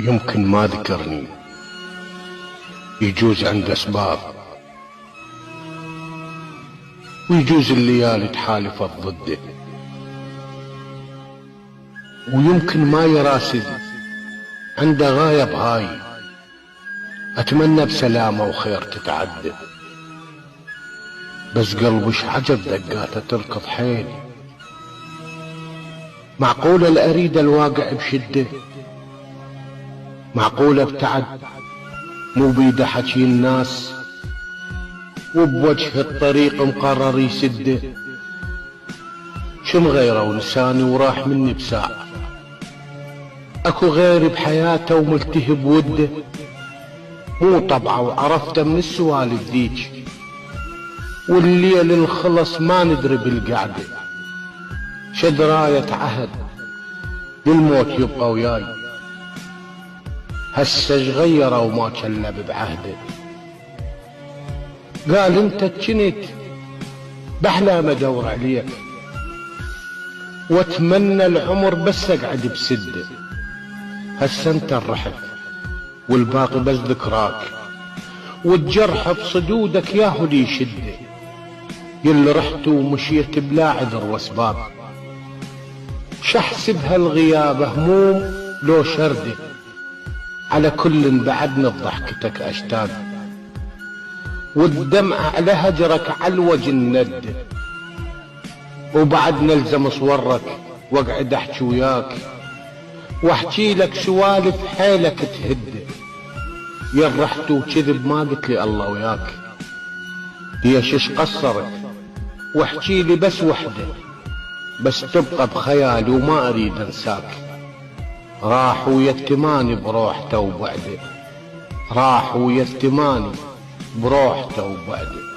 يمكن ما ذكرني، يجوز عنده اسباب، ويجوز الليالي تحالفت ضده، ويمكن ما يراسل، عنده غاية بهاي، اتمنى بسلامة وخير تتعدى، بس قلبش عجب دقاته تركض حيل. معقولة الاريد الواقع بشدة، معقولة ابتعد مو بيده حكي الناس، وبوجه الطريق مقرر يسده، شم غيره ولساني وراح مني بساعة، اكو غيري بحياته وملتهب وده، مو طبعه وعرفته من السوالف ذيك، والليل الخلص ما ندري بالقعدة، شد راية عهد للموت يبقى وياي، هسه غيره وما كلب بعهده. قال انت كنت باحلام ادور عليك، واتمنى العمر بس اقعد بسده، هسه انت الرحت والباقي بس ذكراك، والجرح بصدودك ياهو لي يشده، يلي رحت ومشيت بلا عذر واسباب، شحسب هالغياب هموم لو شرده، على كل بعدنا بضحكتك اشتاق، والدمع على هجرك على الوجه الند، وبعد نلزم صورك واقعد احكي وياك، واحكي لك سوالف حيلك تهد، يا رحت وكذب ما قلت لي الله وياك، ليش ايش قصرت واحكي لي بس وحده، بس تبقى بخيالي وما اريد انساك، راح ويتماني بروحته وبعده، راح ويتماني بروحته وبعده.